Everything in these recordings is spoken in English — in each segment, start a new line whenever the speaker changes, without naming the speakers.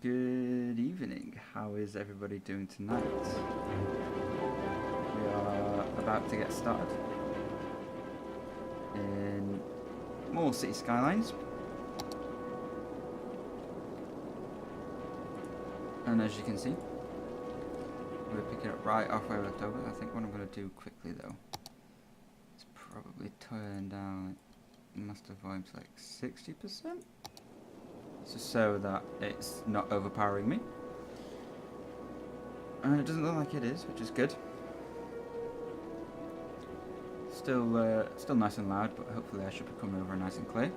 Good evening. How is everybody doing tonight? We are about to get started in more City Skylines. And as you can see, we're picking up right halfway with October. I think what I'm going to do quickly though is probably turn down master volume to like 60%. Just so that it's not overpowering me. And it doesn't look like it is, which is good. Still nice and loud, but hopefully I should be coming over nice and clear.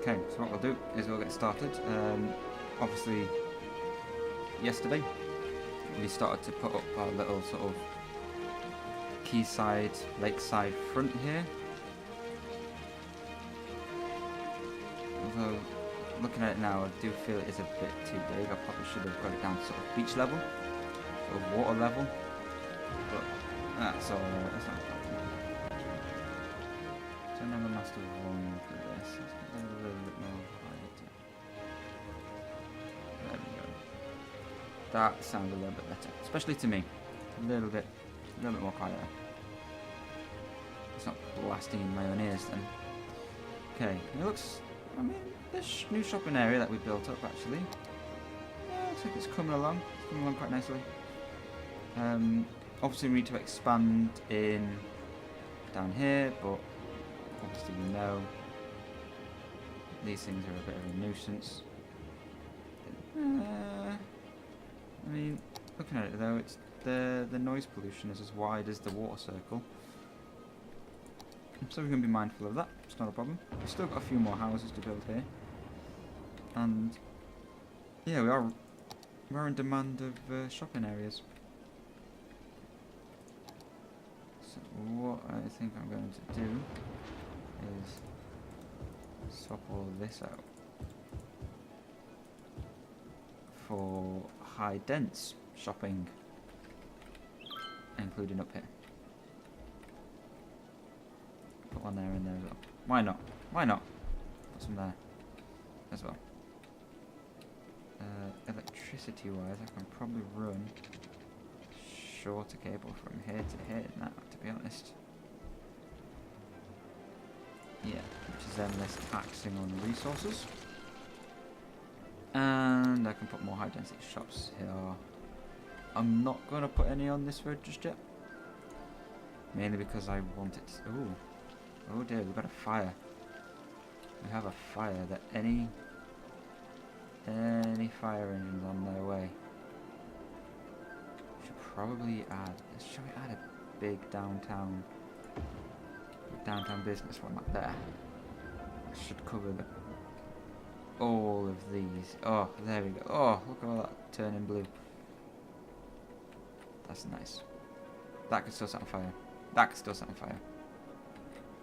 Okay, so what we'll do is we'll get started. Obviously, yesterday we started to put up our little sort of quayside, lakeside front here. Although, looking at it now, I do feel it is a bit too big. I probably should have got it down to sort of beach level, sort of water level. But that's all right. That's not a problem. Don't have a master volume for this. Let's get a little bit more height. There we go. That sounds a little bit better, especially to me. A little bit more quieter. It's not blasting in my own ears then. Okay, it looks. I mean, this new shopping area that we built up actually. Yeah, looks like it's coming along. It's coming along quite nicely. Obviously, we need to expand in down here, but. Obviously we know these things are a bit of a nuisance. I mean, looking at it though, it's the noise pollution is as wide as the water circle. So we're going to be mindful of that, it's not a problem. We've still got a few more houses to build here. And yeah, we're in demand of shopping areas. So what I think I'm going to do is swap all this out for high dense shopping, including up here. Put one there and there as well. Why not? Why not? Put some there as well. Electricity wise, I can probably run shorter cable from here to here now, to be honest. Yeah, which is then less taxing on the resources. And I can put more high density shops here. I'm not going to put any on this road just yet. Mainly because I want it to... Ooh. Oh dear, we've got a fire. We have a fire that any fire engines on their way. Should probably add... Shall we add a big downtown business one up there? Should cover all of these. Oh, there we go. Oh, look at all that turning blue. That's nice. That could still set on fire. That could still set on fire.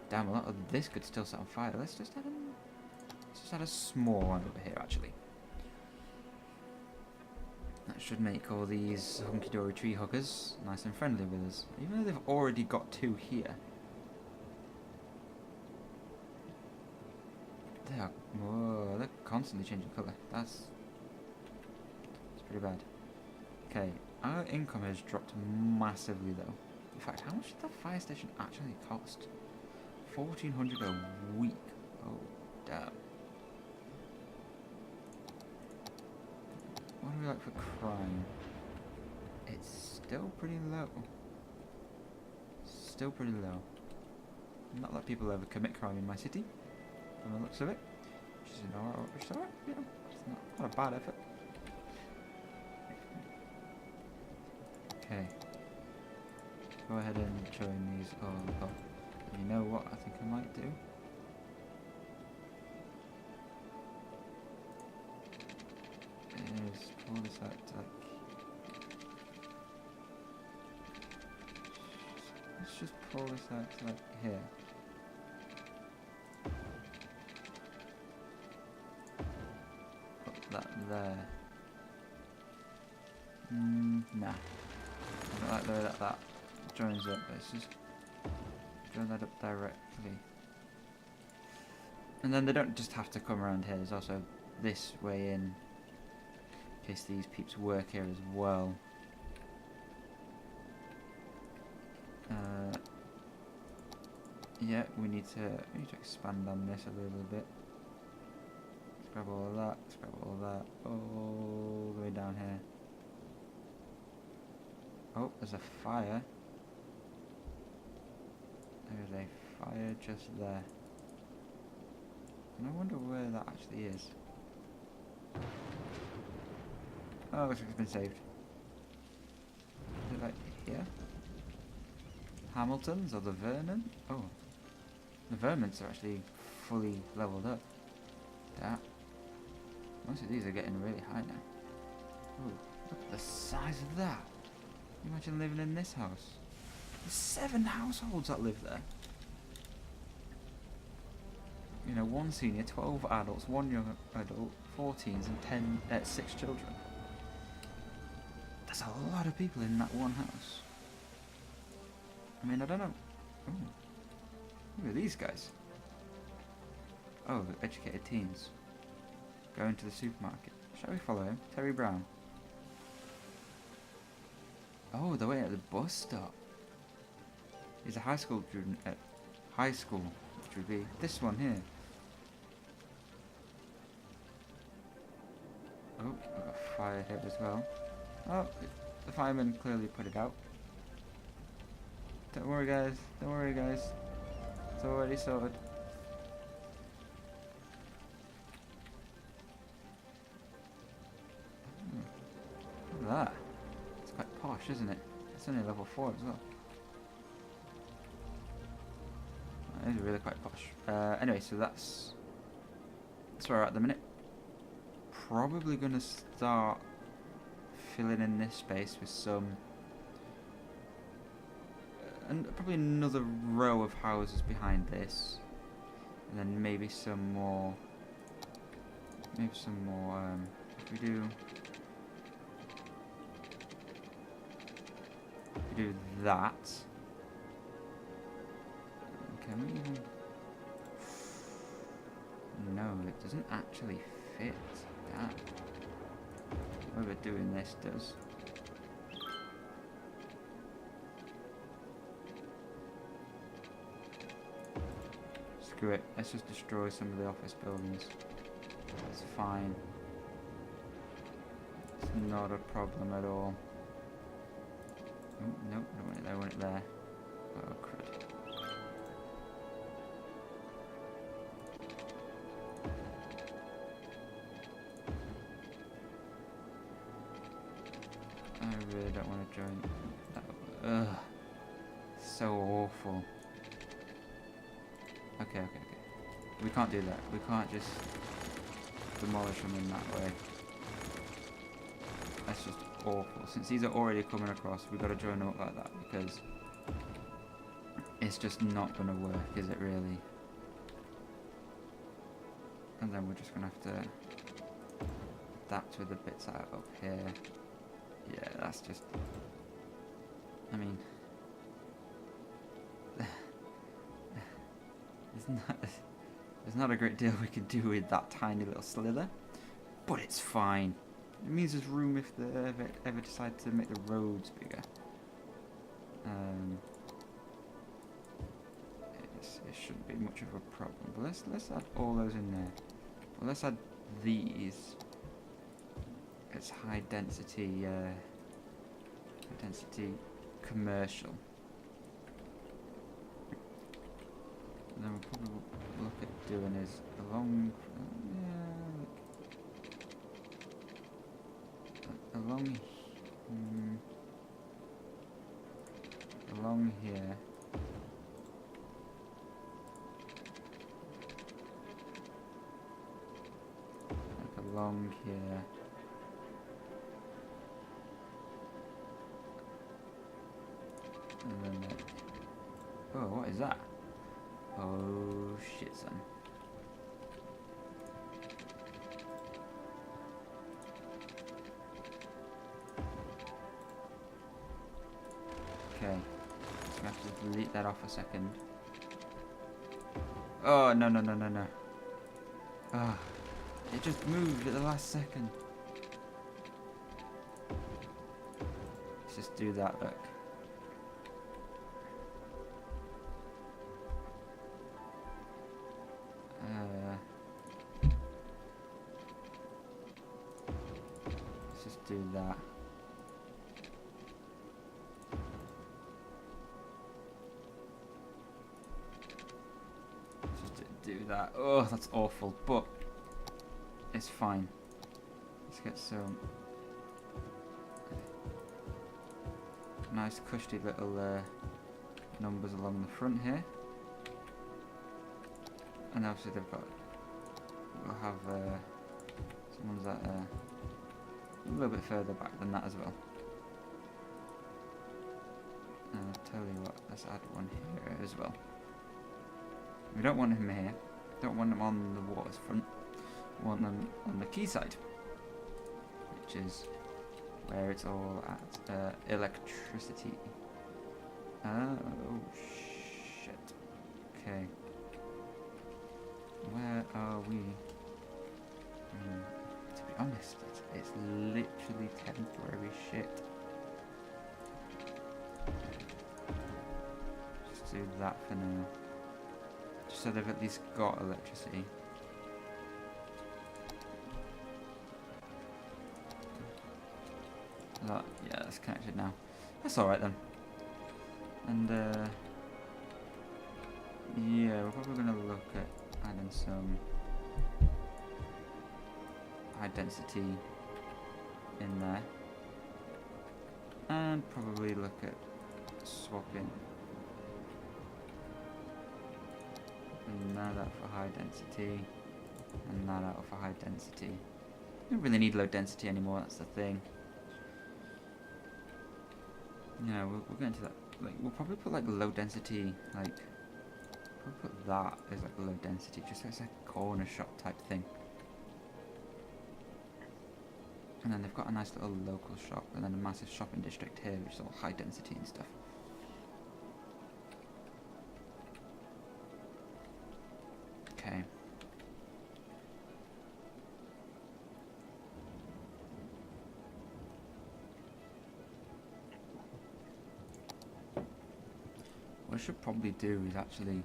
Damn, a lot of this could still set on fire. Let's just add a small one over here, actually. That should make all these hunky-dory tree huggers nice and friendly with us. Even though they've already got two here. They're constantly changing colour. That's pretty bad. Okay, our income has dropped massively though. In fact, how much did that fire station actually cost? 1,400 a week. Oh, damn. What do we like for crime? It's still pretty low. Still pretty low. Not that people ever commit crime in my city, from the looks of it. Which is alright, you know, it's not a bad effort. Okay. Go ahead and join these all up. You know what I think I might do? Is pull this out to like... Let's just pull this out to like here. that there. Nah. I don't like the way that joins up. Let's just join that up directly. And then they don't just have to come around here. There's also this way in case these peeps work here as well. Yeah, we need to expand on this a little bit. Let's grab all of that. Let's grab all of that. All the way down here. Oh, there's a fire. There's a fire just there. And I wonder where that actually is. Oh, looks like it's been saved. Is it like here? Hamilton's or the Vernon? Oh. The Vermins are actually fully leveled up. That. Most of these are getting really high now. Ooh, look at the size of that. Can you imagine living in this house? There's 7 households that live there. You know, 1 senior, 12 adults, 1 young adult, 4 teens, and 6 children. That's a lot of people in that one house. I mean, I don't know. Ooh. Look at these guys. Oh, educated teens. Going to the supermarket. Shall we follow him? Terry Brown. Oh, they're waiting at the bus stop. He's a high school student at high school, which would be this one here. Oh, we've got fire here as well. Oh, the fireman clearly put it out. Don't worry guys, don't worry guys. It's already sorted. Look at that. It's quite posh, isn't it? It's only level 4 as well. That is really quite posh. Anyway, so that's where we're at the minute. Probably going to start filling in this space with some... and probably another row of houses behind this. And then maybe some more... if we do that, can we even... no, it doesn't actually fit that. Whatever doing this does. Screw it, let's just destroy some of the office buildings. It's fine. It's not a problem at all. Oh, nope, I don't want it there, I want it there. Oh, crud. I really don't want to join that. Ugh. So awful. Okay. We can't do that. We can't just demolish them in that way. That's just awful. Since these are already coming across, we've got to join them up like that because it's just not going to work, is it really? And then we're just going to have to adapt with the bits out up here. Yeah, that's just... I mean... there's not a great deal we can do with that tiny little slither, but it's fine. It means there's room if they ever decide to make the roads bigger. It shouldn't be much of a problem. But let's add all those in there. Well, let's add these. It's high density commercial. And then we'll probably look at doing is along along here. Like along here. And then oh, what is that? Oh shit, son. delete that off a second. Oh, no, no, no, no, no. Ah, it just moved at the last second. Let's just do that, look. Let's just do that. Do that. Oh, that's awful, but it's fine. Let's get some nice cushy little numbers along the front here, and obviously we'll have some ones that are a little bit further back than that as well. And I'll tell you what, let's add one here as well. We don't want him here. Don't want him on the water's front. We want them on the quayside, which is where it's all at. Electricity. Oh shit. Okay. Where are we? To be honest, it's literally temporary shit. Just do that for now. So they've at least got electricity. That, yeah, that's connected now. That's alright then. And yeah, we're probably going to look at adding some high density in there. And probably look at swapping that out for high density, and that out for high density. We don't really need low density anymore, that's the thing. You know, we'll get into that. Like, we'll probably put like low density, like, probably put that as like low density, just as a corner shop type thing. And then they've got a nice little local shop, and then a massive shopping district here, which is all high density and stuff. Okay. What I should probably do is actually,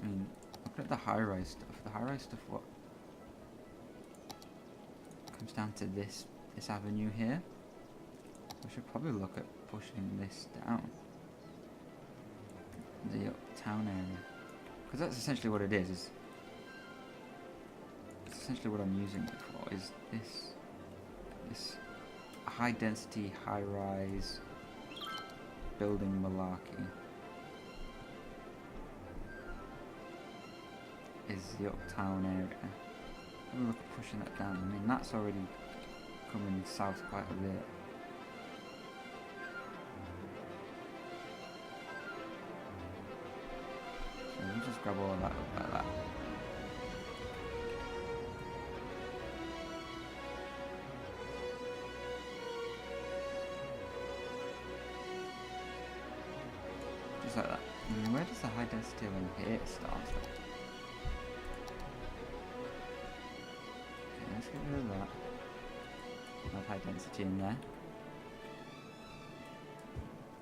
I mean, look at the high-rise stuff. The high-rise stuff, what comes down to this avenue here. We should probably look at pushing this down the uptown area, because that's essentially what it is essentially what I'm using it for, is this high density, high rise building malarkey is the uptown area. We'll look at pushing that down. I mean, that's already coming south quite a bit. So we'll just grab all of that up like that. Just like that. I mean, where does the high density along here start? Okay, let's get rid of that. Have high density in there.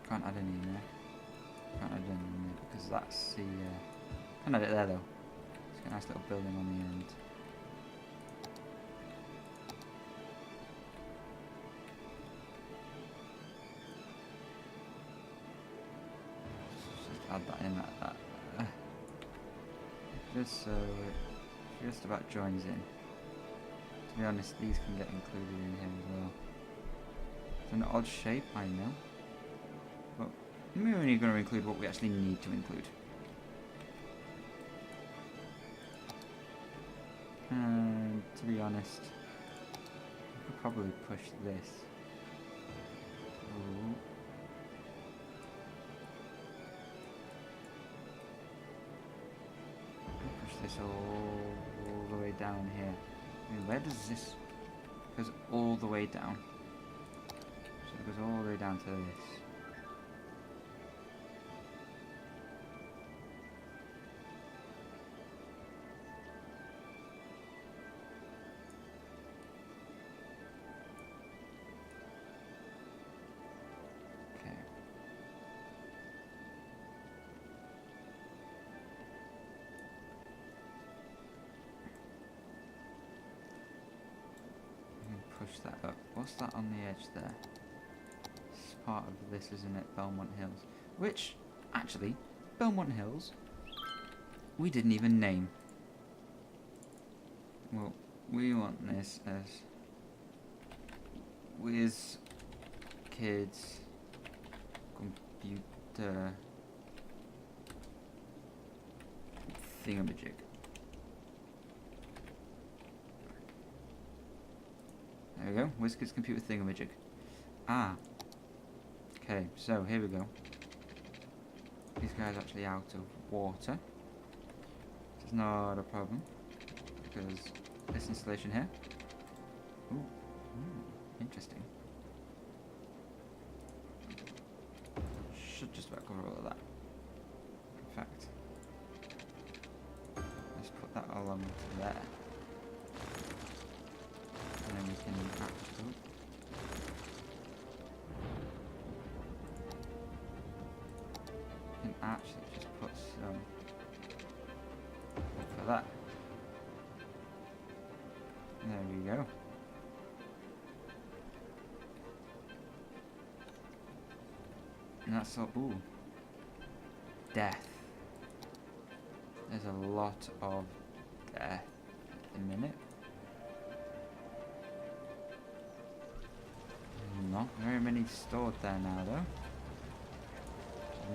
Can't add any in there. Can't add any in there because that's the. Can't add it there though. It's got a nice little building on the end. Just add that in like that. Just so it just about joins in. To be honest, these can get included in here as well. It's an odd shape, I know. But we're only going to include what we actually need to include. And to be honest, we could probably push this. Ooh. Push this all the way down here. I mean, where does this? It goes all the way down. So it goes all the way down to this. push that up. What's that on the edge there? It's part of this, isn't it? Belmont Hills. Which, actually, Belmont Hills, we didn't even name. Well, we want this as Whiz Kids Computer Thingamajig. There we go, Whiz Kids Computer Thingamajig. Ah. Okay, so here we go. These guys are actually out of water. It's not a problem, because this installation here. Ooh, interesting. Should just about cover all of that. In fact, let's put that along to there. And then we can actually... just put some for that. There we go. And that's all. Ooh. Death. There's a lot of death at the minute. Not very many stored there now, though.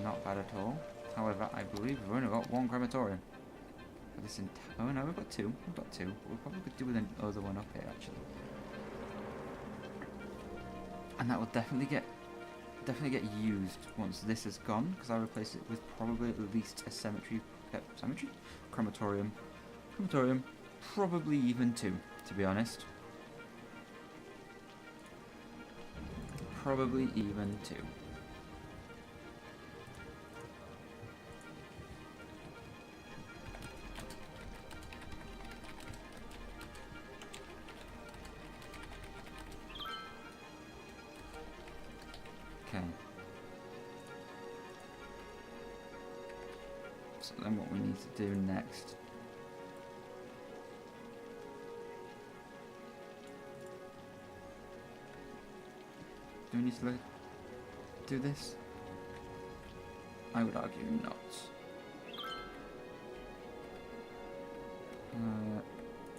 Not bad at all. However, I believe we've only got one crematorium. For this oh no, we've got two. We've got two. But we probably could do with another one up here, actually. And that will definitely get used once this is gone, because I'll replace it with probably at least a cemetery, crematorium, probably even two, to be honest. Probably even two. Okay. So then what we need to do next do we need to do this? I would argue not.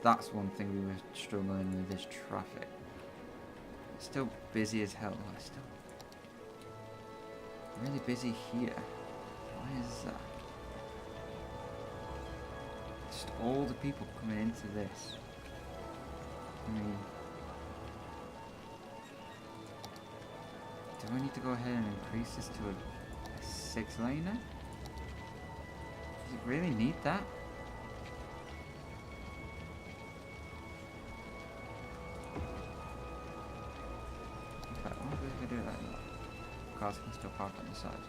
That's one thing we were struggling with, is traffic. It's still busy as hell. It's still really busy here. Why is that? Just all the people coming into this. I mean, do I need to go ahead and increase this to a 6-laner? Does it really need that? In fact, what if I do that? Cars can still park on the side.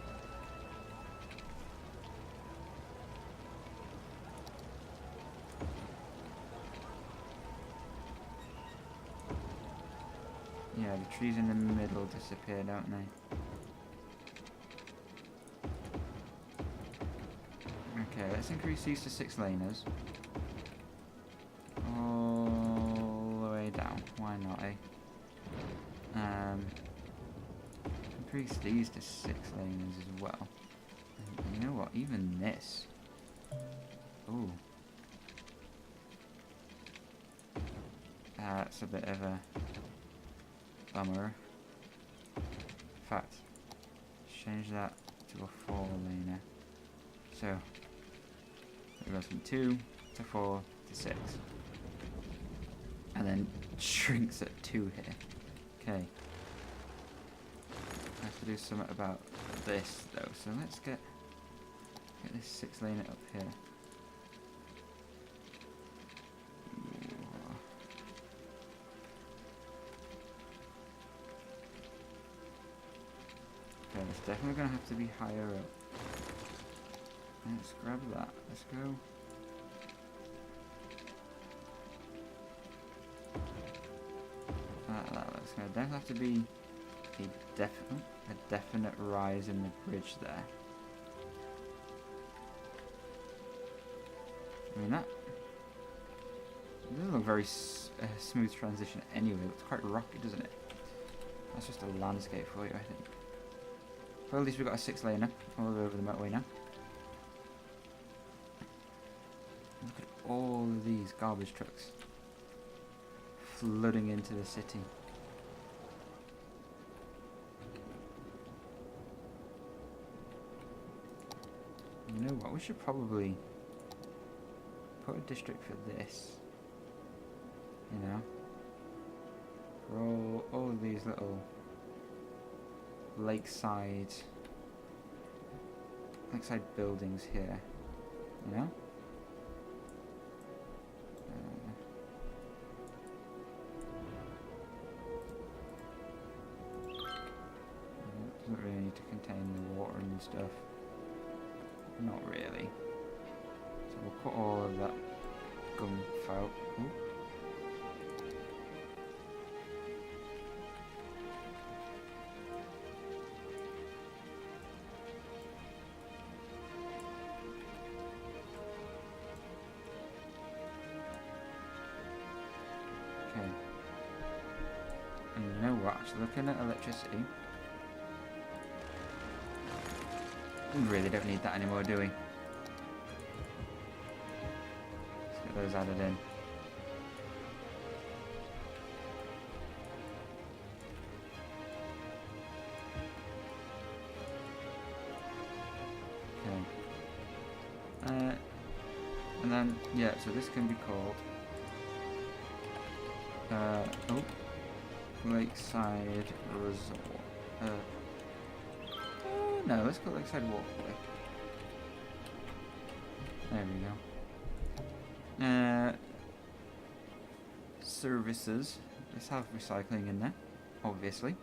Yeah, the trees in the middle disappear, don't they? Okay, let's increase these to 6-laners. All the way down. Why not, eh? Increase these to 6-laners as well. And you know what? Even this. Ooh. That's a bit of a bummer. In fact, change that to a 4-laner. So it goes from 2 to 4 to 6. And then shrinks at 2 here. Okay. I have to do something about this though, so let's get this 6-laner up here. Okay, it's definitely going to have to be higher up. Let's grab that. Let's go. That's going to definitely have to be a definite rise in the bridge there. I mean, that doesn't a very smooth transition anyway. It's quite rocky, doesn't it? That's just a landscape for you, I think. Well, at least we've got a 6-laner all over the motorway now. Look at all of these garbage trucks flooding into the city. You know what? We should probably put a district for this. You know, for all of these little lakeside buildings here. You know. Doesn't really need to contain the water and stuff. Not really. So we'll put all of that gum out. Ooh. Okay. And you know what? Actually, looking at electricity, we really don't need that anymore, do we? Let's get those added in. Okay. And then, yeah, so this can be called Lakeside Resort. No, let's go Lakeside Walkway. There we go. Services. Let's have recycling in there, obviously.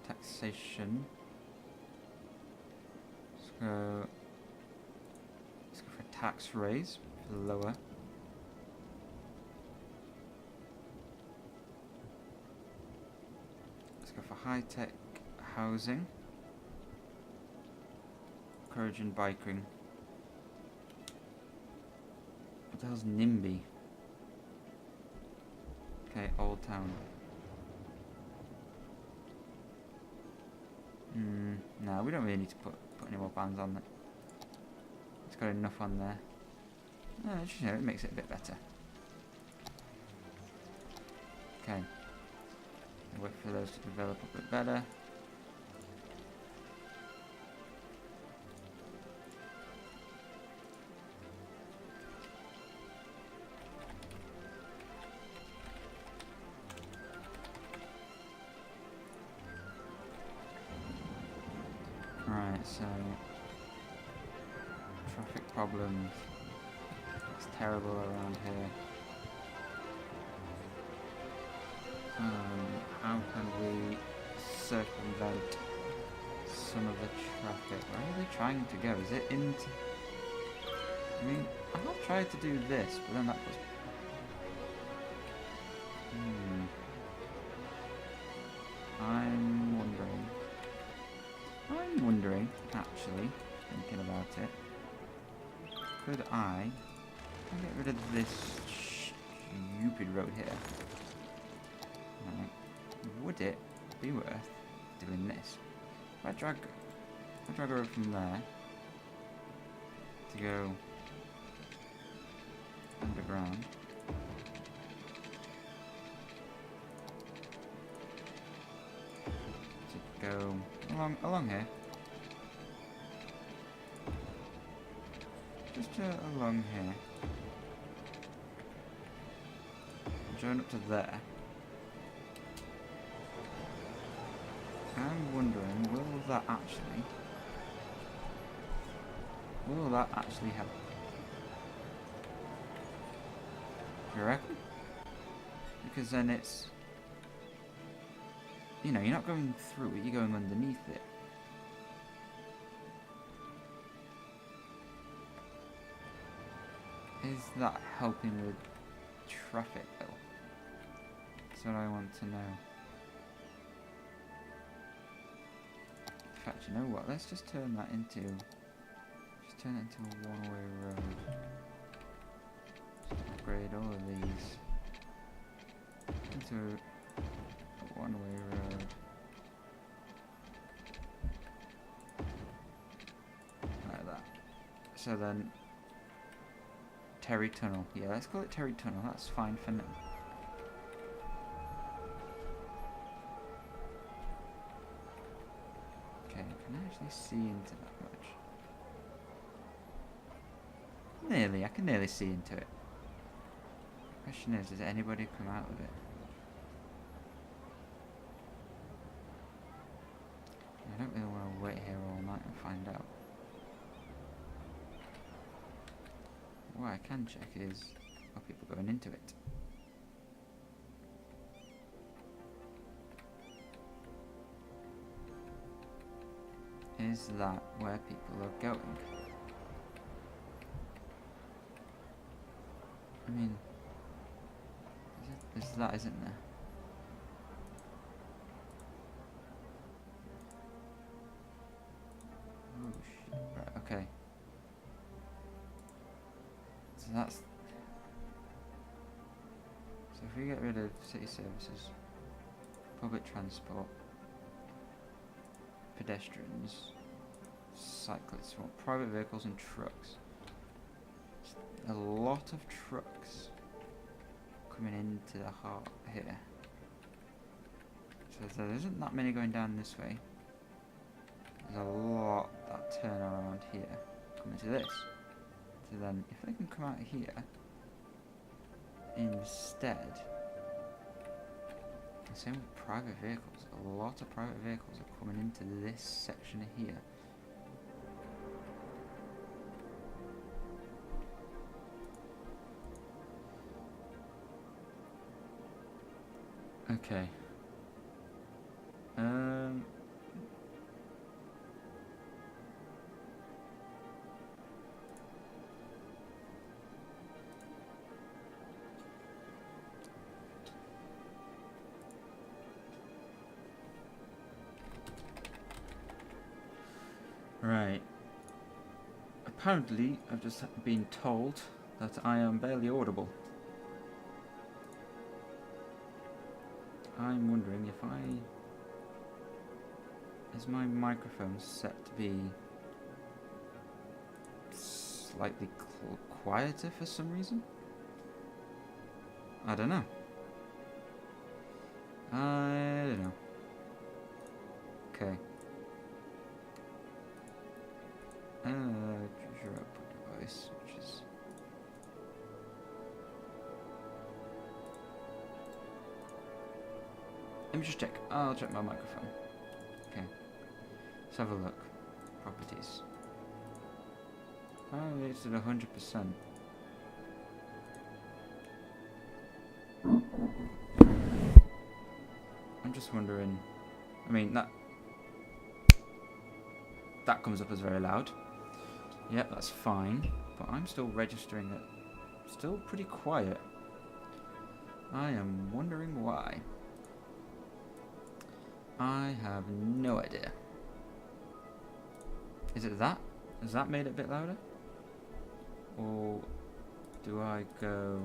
Taxation. Let's go for a tax raise for the lower. For high-tech housing, encouraging biking. What the hell's NIMBY? Okay, Old Town. No, we don't really need to put any more bands on it. It's got enough on there. No, just, you know, it makes it a bit better. Okay. Wait for those to develop a bit better. Right, so traffic problems. It's terrible around here. How can we circumvent some of the traffic? Where are they trying to go? Is it into... I mean, I have tried to do this, but then that was... I'm wondering, actually, thinking about it, could I get rid of this stupid road here? Right. Would it be worth doing this? If I drag a road from there to go underground, to go along here, just along here, join up to there. I'm wondering, will that actually help? Do you reckon? Because then it's, you know, you're not going through it, you're going underneath it. Is that helping with traffic though? That's what I want to know. fact, you know what? Let's just turn that into... Just turn it into a one-way road. Just upgrade all of these into a one-way road. Like that. So then... Terry Tunnel. Yeah, let's call it Terry Tunnel. That's fine for now. Okay, can I actually see into that much? Nearly, I can nearly see into it. Question is, does anybody come out of it? I don't really want to wait here all night and find out. What I can check is, are people going into it? Is that where people are going? I mean, there's that, isn't there? Oh shit, right, okay. So that's... So if we get rid of city services, public transport, pedestrians, cyclists, well, private vehicles and trucks. A lot of trucks coming into the heart here. So there isn't that many going down this way. There's a lot that turn around here, coming to this. So then, if they can come out here instead, the same with private vehicles. A lot of private vehicles are coming into this section here. Okay. Right. Apparently, I've just been told that I am barely audible. I'm wondering if is my microphone set to be slightly quieter for some reason? I don't know. I don't know. Okay. Choose your output device, which is... Let me just check. I'll check my microphone. Okay. Let's have a look. Properties. Oh, it's at 100%. I'm just wondering... I mean, that comes up as very loud. Yep, that's fine. But I'm still registering it. Still pretty quiet. I am wondering why. I have no idea. Is it that? Has that made it a bit louder? Or do I go...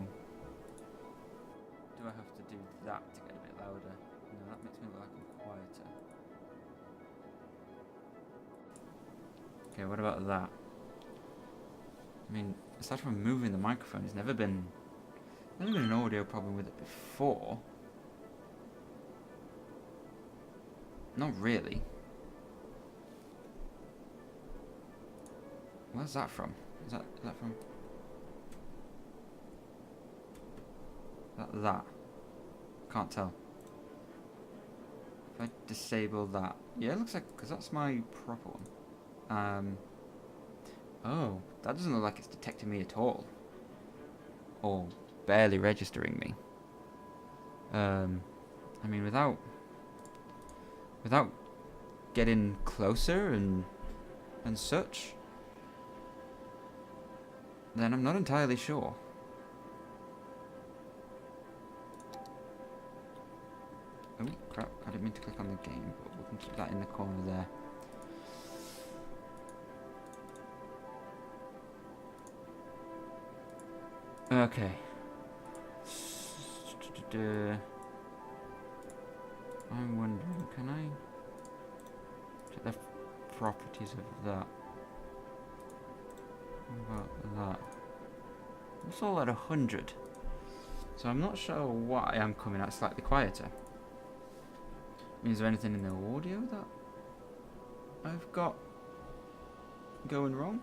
Do I have to do that to get a bit louder? No, that makes me look like I'm quieter. Okay, what about that? I mean, aside from moving the microphone, there's never been an audio problem with it before. Not really. Where's that from? Is that from... That? Can't tell. If I disable that... Yeah, it looks like... Because that's my proper one. Oh, that doesn't look like it's detecting me at all. Or barely registering me. I mean, without getting closer and such, then I'm not entirely sure. Oh crap, I didn't mean to click on the game, but we can keep that in the corner there. Okay. I'm wondering, can I check the properties of that? What about that? It's all at 100. So I'm not sure why I'm coming out slightly quieter. Is there anything in the audio that I've got going wrong?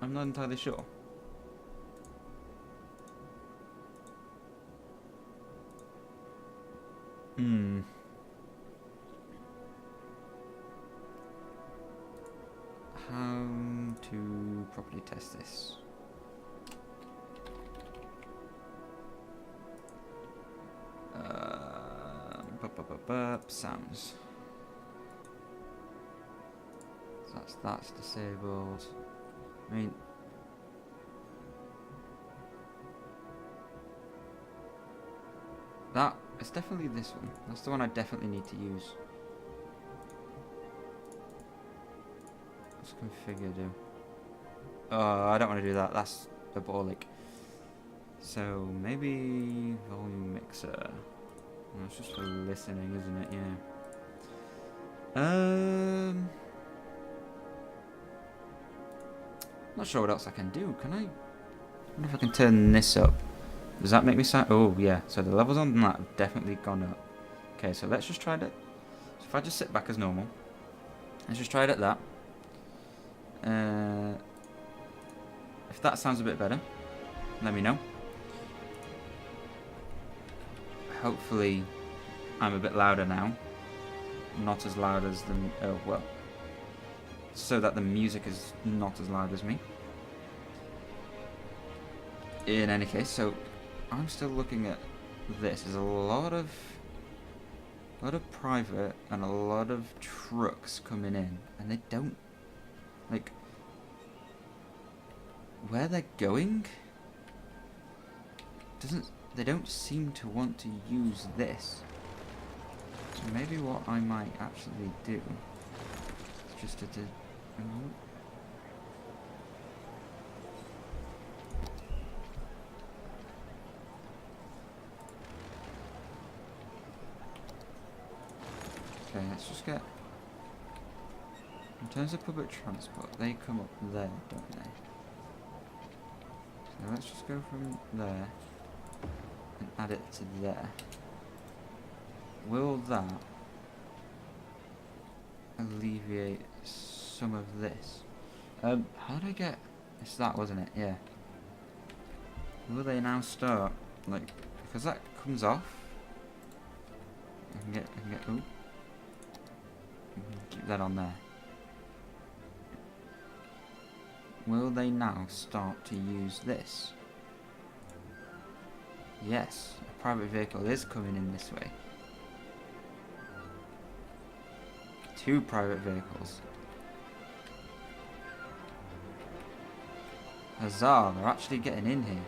I'm not entirely sure. How to properly test this? Sounds. So that's disabled. I mean, it's definitely this one. That's the one I definitely need to use. Let's configure do. Oh, I don't want to do that. That's abolic. So maybe volume mixer. Oh, it's just for listening, isn't it? Yeah. Not sure what else I can do. Can I? I wonder if I can turn this up. Does that make me sound? Oh yeah. So the levels on that have definitely gone up. Okay, so let's just try that. So if I just sit back as normal, let's just try it at that. If that sounds a bit better, let me know. Hopefully, I'm a bit louder now. Not as loud as the... Oh, well. So that the music is not as loud as me. In any case, so I'm still looking at this. There's a lot of private and a lot of trucks coming in, and they don't... Like... Where they're going... They don't seem to want to use this. So maybe what I might actually do is just to do... Okay, let's just get... In terms of public transport, they come up there, don't they? So let's just go from there and add it to there. Will that alleviate some of this? How did I get... It's that, wasn't it? Yeah. Will they now start, like, because that comes off, I can get, ooh. Keep that on there. Will they now start to use this? Yes, a private vehicle is coming in this way. 2 private vehicles. Huzzah, they're actually getting in here.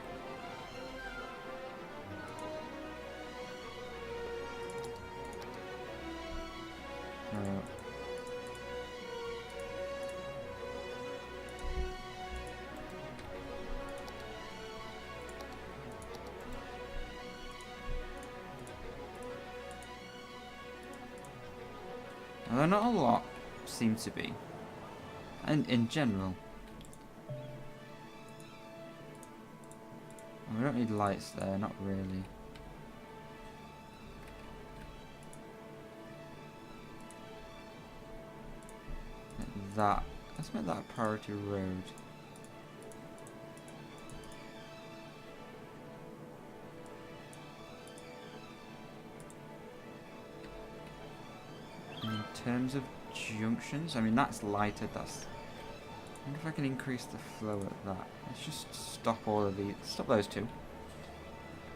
Although not a lot seem to be. And in general. We don't need lights there, not really. Let's make that a priority road. In terms of junctions, I mean that's lighted, I wonder if I can increase the flow at that. Let's just stop all of these, stop those 2.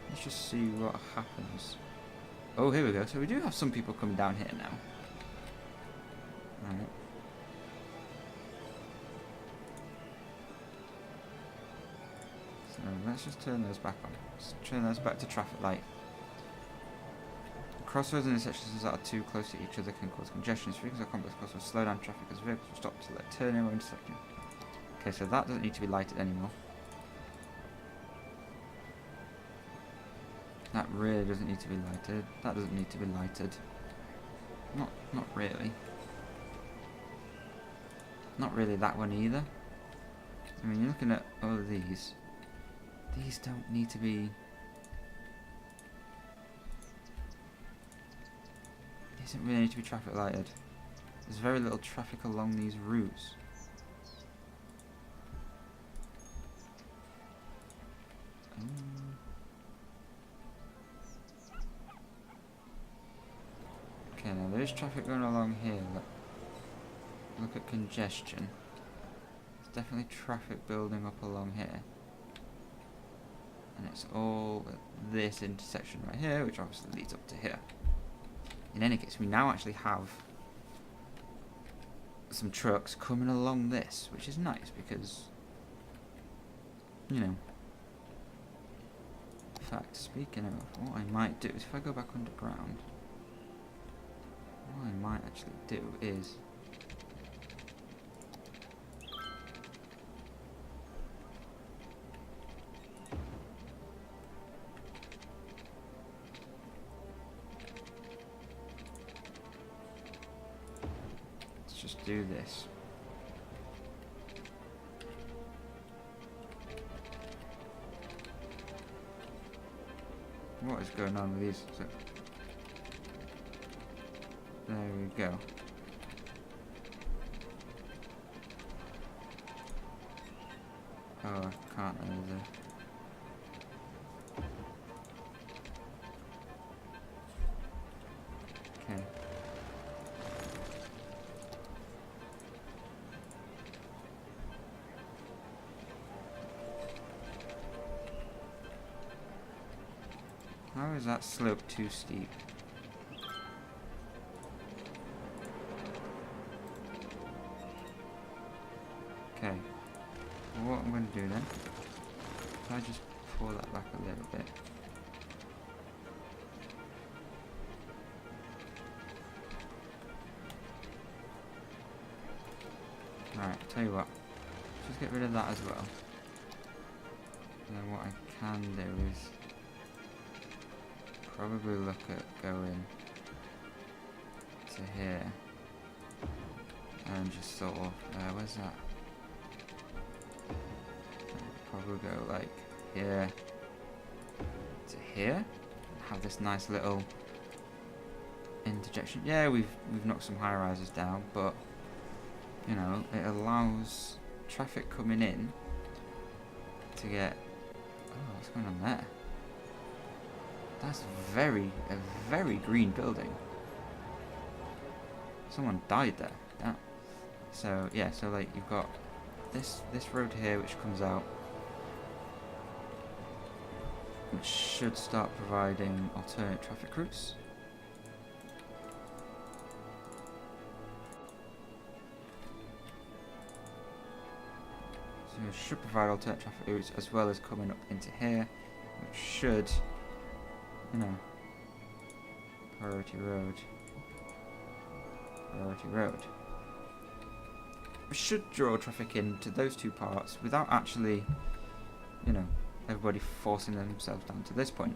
Let's just see what happens. Oh, here we go, so we do have some people coming down here now. Alright. So let's just turn those back on. Let's turn those back to traffic light. Crossroads and intersections that are too close to each other can cause congestion. Vehicles are complex crossroads slow down traffic as vehicles will stop to let turning or intersecting. Okay, so that doesn't need to be lighted anymore. That really doesn't need to be lighted. That doesn't need to be lighted. Not really. Not really that one either. I mean, you're looking at all of these. These don't need to be... These don't really need to be traffic lighted. There's very little traffic along these routes. Okay, now there is traffic going along here. Look at congestion. There's definitely traffic building up along here. And it's all at this intersection right here, which obviously leads up to here. In any case, we now actually have some trucks coming along this, which is nice because, you know. In fact, speaking of, what I might do is if I go back underground, what I might actually do is let's just do this. What is going on with these? So, there we go. Oh, I can't either. Okay. How is that slope too steep? Okay. Well, what I'm going to do then, if I just pull that back a little bit. Alright, tell you what. Just get rid of that as well. And then what I can do is probably look at going to here and just sort of where's that? Probably go like here to here and have this nice little interjection. Yeah, we've knocked some high rises down, but you know, it allows traffic coming in to get... Oh, what's going on there? That's a very green building. Someone died there. Yeah. So yeah, so like you've got this road here which comes out, which should start providing alternate traffic routes. So it should provide alternate traffic routes as well as coming up into here, which should, you know, priority road. We should draw traffic into those two parts without actually, you know, everybody forcing themselves down to this point.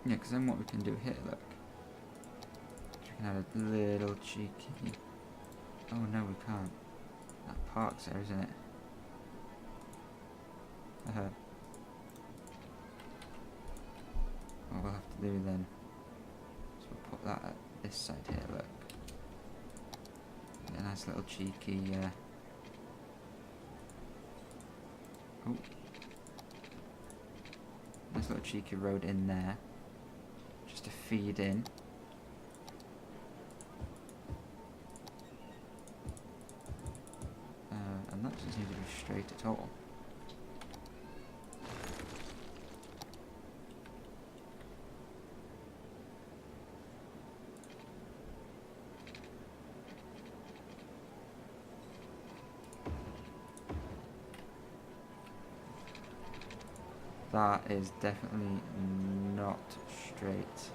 Yeah, because then what we can do here, look. We can add a little cheeky... Oh no, we can't. That park's there, isn't it? What we'll have to do then is we'll put that at this side here, look. Get a nice little cheeky oh, nice little cheeky road in there, just to feed in. And that doesn't seem to be straight at all. That is definitely not straight.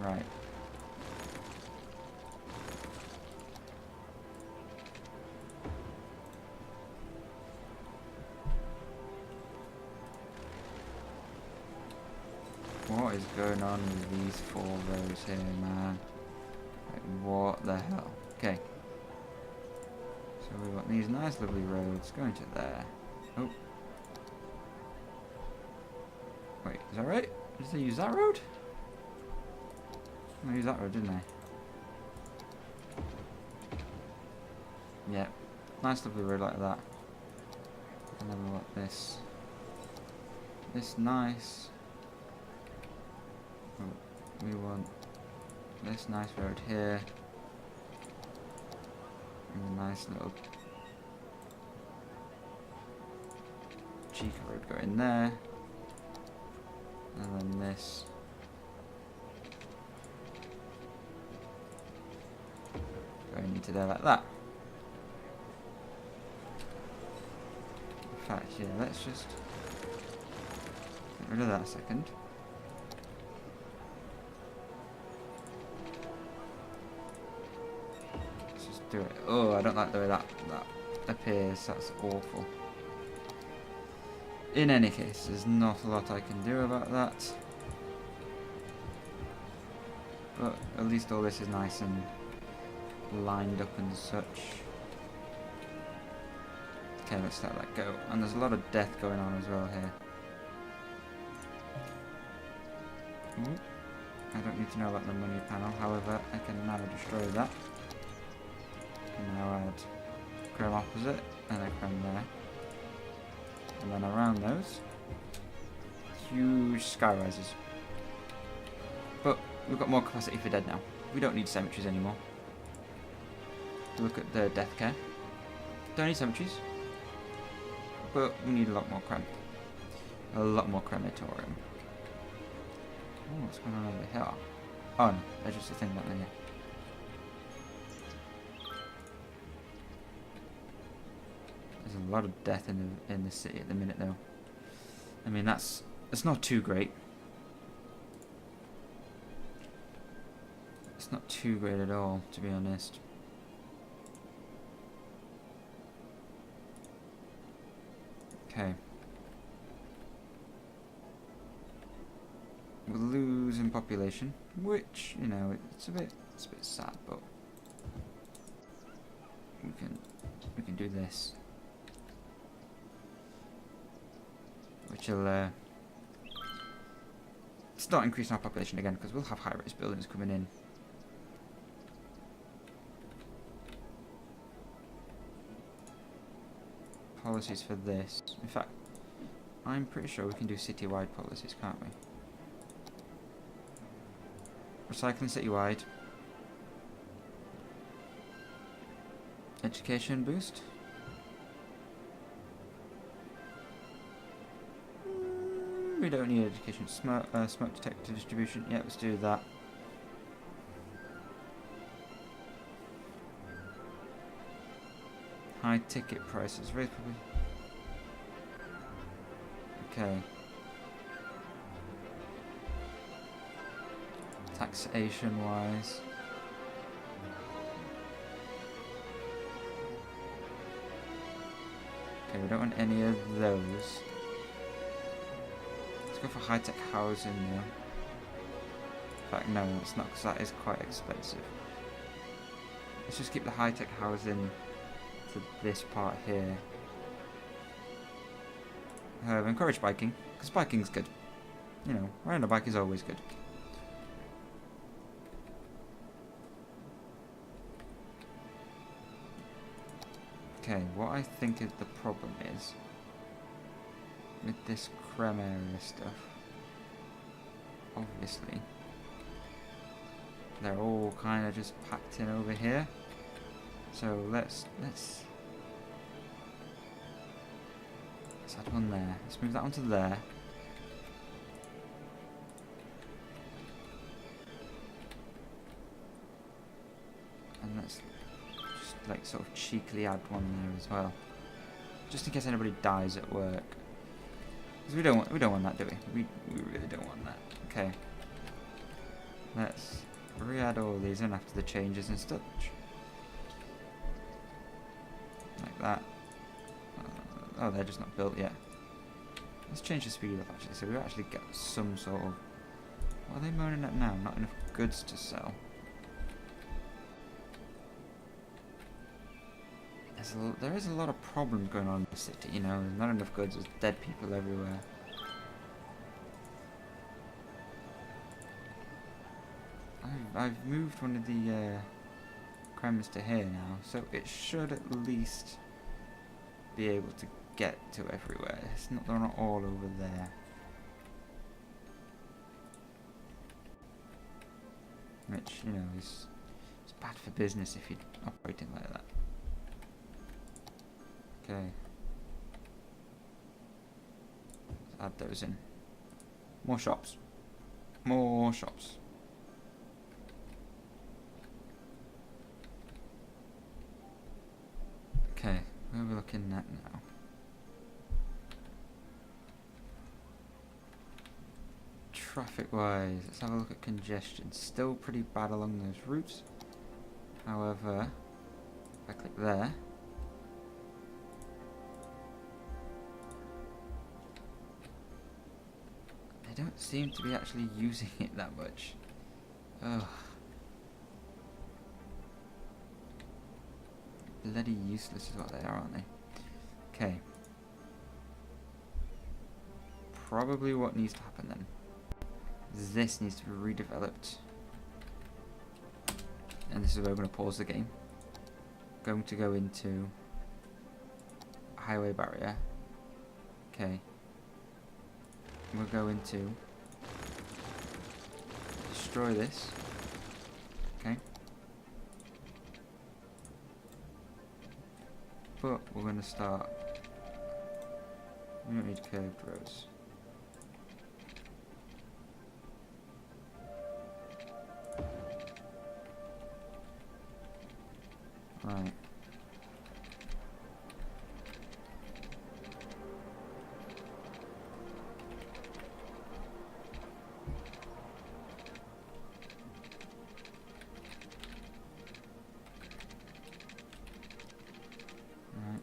Right. What is going on with these 4 rows here, man? Like, what the hell? Okay. So we want these nice lovely roads going to there. Oh. Wait, is that right? Did they use that road? I used that road, didn't I? Yeah. Nice lovely road like that. And then we want this. This nice. Oh, we want this nice road here. And a nice little Chica road going there. And then this. Going into there like that. In fact, yeah, let's just get rid of that a second. Let's just do it. Oh, I don't like the way that appears. That's awful. In any case, there's not a lot I can do about that. But at least all this is nice and lined up and such. Okay, let's let that go. And there's a lot of death going on as well here. Ooh. I don't need to know about the money panel, however, I can now destroy that. And now add chrome opposite and a chrome there. And then around those, huge sky rises. But we've got more capacity for dead now. We don't need cemeteries anymore. Look at the death care. Don't need cemeteries. But we need a lot more a lot more crematorium. Oh, what's going on over here? Oh no, there's just a thing down there. There's a lot of death in the city at the minute, though. I mean, it's not too great. It's not too great at all, to be honest. Okay. We're losing population, which, you know, it's a bit sad, but we can do this, which will start increasing our population again, because we'll have high-rise buildings coming in. Policies for this. In fact, I'm pretty sure we can do citywide policies, can't we? Recycling citywide. Education boost. We don't need education. Smoke detector distribution. Yeah, let's do that. High ticket prices. Raise probably. Okay. Taxation wise. Okay, we don't want any of those. Let's go for high-tech housing now. In fact, no, it's not, because that is quite expensive. Let's just keep the high-tech housing to this part here. Encourage biking, because biking's good. You know, riding a bike is always good. Okay, what I think is the problem is with this creme area stuff. Obviously, they're all kind of just packed in over here. So let's add one there. Let's move that onto there. And let's just like sort of cheekily add one there as well, just in case anybody dies at work. Because we don't want that, do we? We really don't want that. Okay. Let's re-add all these in after the changes and such. Like that. Oh, they're just not built yet. Let's change the speed up actually, so we actually get some sort of... What are they moaning at now? Not enough goods to sell. There is a lot of problems going on in the city, you know, there's not enough goods, there's dead people everywhere. I've moved one of the crems to here now, so it should at least be able to get to everywhere. They're not all over there. Which, you know, is bad for business if you're operating like that. Okay. Let's add those in. More shops. More shops. Okay, where are we looking at now? Traffic-wise, let's have a look at congestion. Still pretty bad along those routes. However, if I click there, they don't seem to be actually using it that much. Ugh. Bloody useless is what they are, aren't they? Okay. Probably what needs to happen then. This needs to be redeveloped. And this is where we're going to pause the game. Going to go into highway barrier. Okay. We're going to destroy this. Okay. But we're going to start. We don't need curved roads. Right.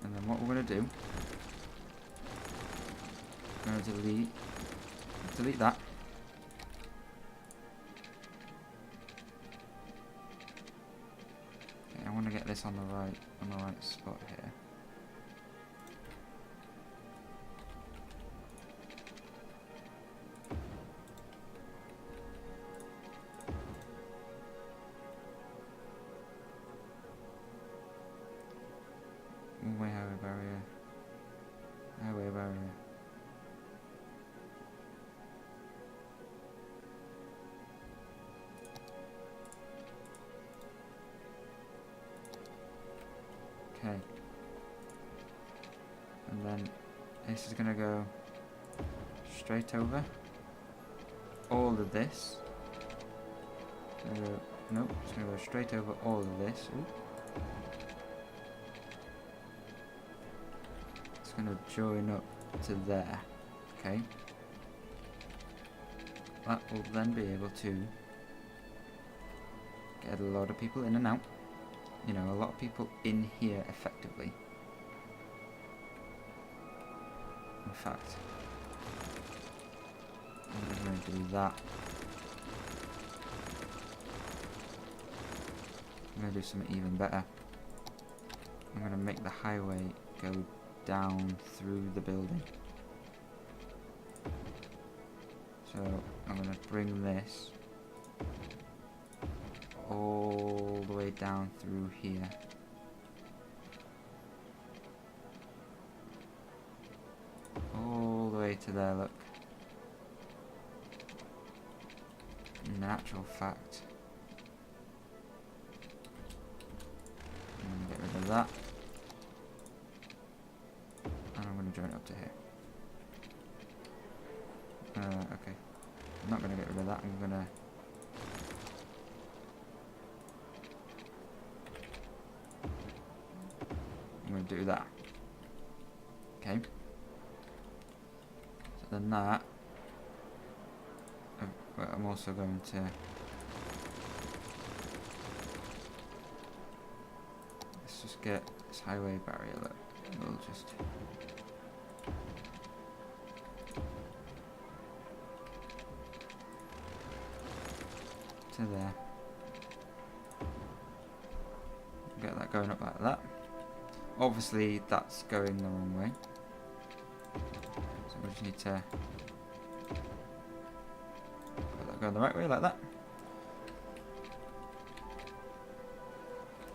And then what we're going to do, we're going to delete that. Okay, I want to get this on the right spot here. One-way highway barrier. Highway barrier. Okay. And then this is gonna go straight over. All of this. Nope, it's gonna go straight over all of this. Ooh. It's going to join up to there, okay? That will then be able to get a lot of people in and out. You know, a lot of people in here effectively. In fact, I'm going to do that. I'm going to do something even better. I'm going to make the highway go down through the building. So I'm going to bring this all the way down through here. All the way to there, look. In actual fact, I'm going to get rid of that. Join it up to here. Okay. I'm not going to get rid of that. I'm going to do that. Okay. So then that. I'm also going to let's just get this highway barrier. Look, we'll just to there. Get that going up like that. Obviously, that's going the wrong way. So we just need to put that going the right way, like that.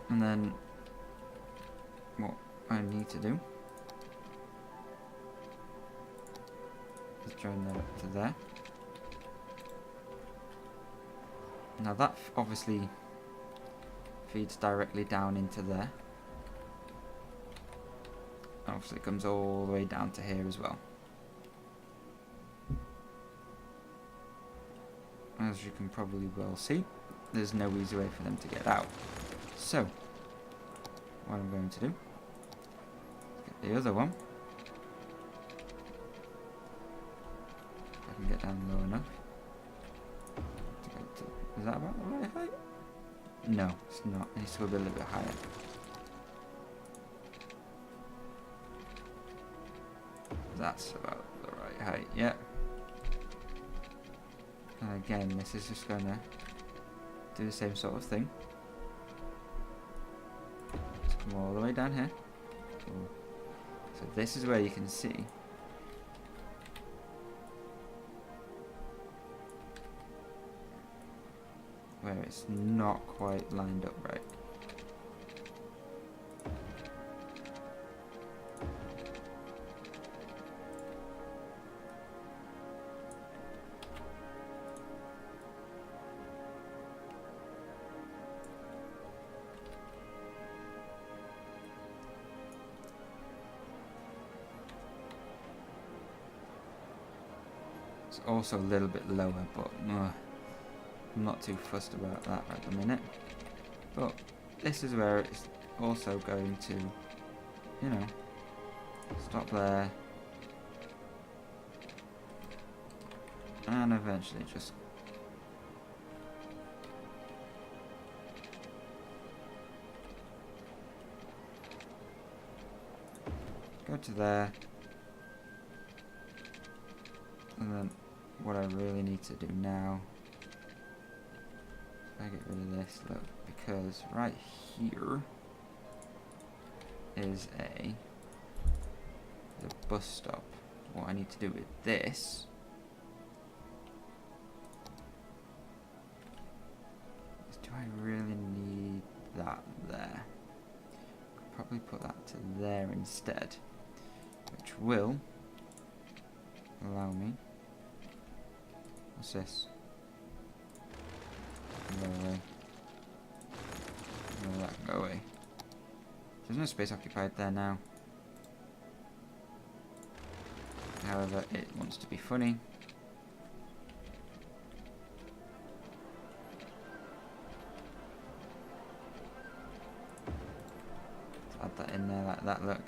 And then what I need to do is join that up to there. Now that obviously feeds directly down into there. Obviously it comes all the way down to here as well. As you can probably well see, there's no easy way for them to get out. So, what I'm going to do, get the other one. If I can get down low enough. Is that about the right height? No, it's not. It needs to go a little bit higher. That's about the right height, yeah. And again, this is just going to do the same sort of thing. Let's come all the way down here. Cool. So this is where you can see where it's not quite lined up right. It's also a little bit lower, but I'm not too fussed about that at the minute. But this is where it's also going to, you know, stop there and eventually just go to there. And then what I really need to do now, if I get rid of this, look, because right here is the bus stop. What I need to do with this is, do I really need that there? Could probably put that to there instead, which will allow me. What's this? Go away. No, that can go away. There's no space occupied there now. However, it wants to be funny. Let's add that in there like that, look.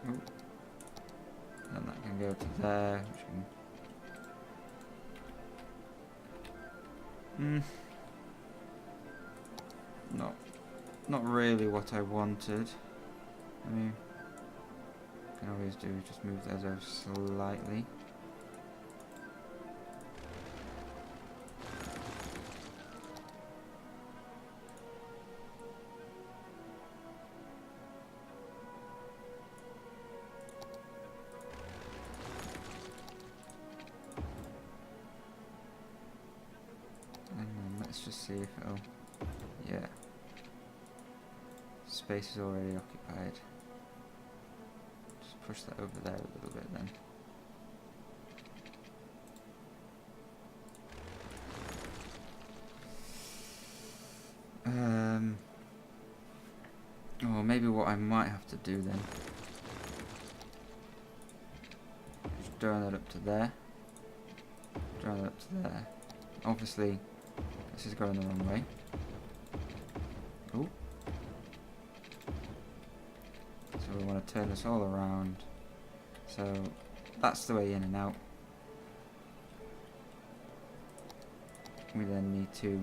Ooh. Then that can go to there, which can... Not really what I wanted. I mean, can always do just move those over slightly. And then let's just see if it'll... yeah. Space is already occupied. Just push that over there a little bit then. Or maybe what I might have to do then, just draw that up to there, draw that up to there. Obviously this is going the wrong way. Ooh. So we want to turn this all around, so that's the way in and out. We then need to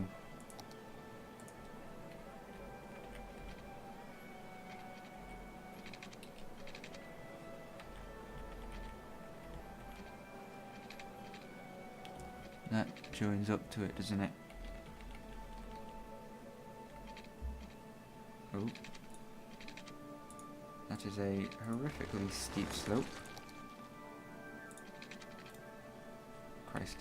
That joins up to it, doesn't it? Oh. That is a horrifically steep slope. Christ.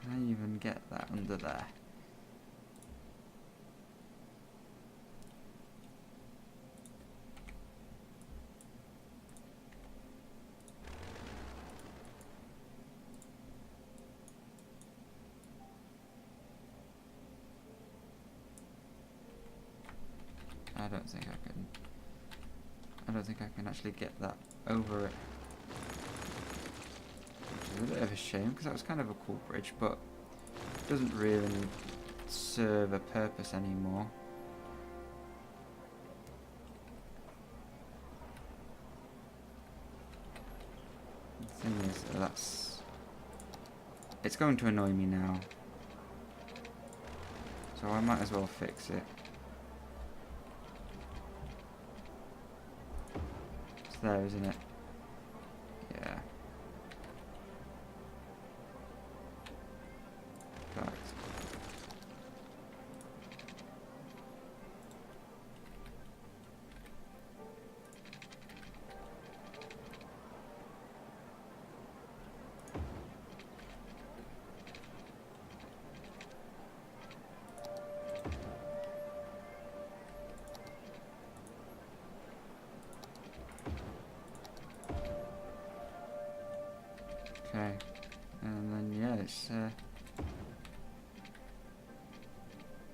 Can I even get that under there? I don't think I can. I don't think I can actually get that over it. Which is a bit of a shame, because that was kind of a cool bridge, but it doesn't really serve a purpose anymore. The thing is, it's going to annoy me now. So I might as well fix it. It's there, isn't it? Yeah. Fact. Okay, and then yeah, it's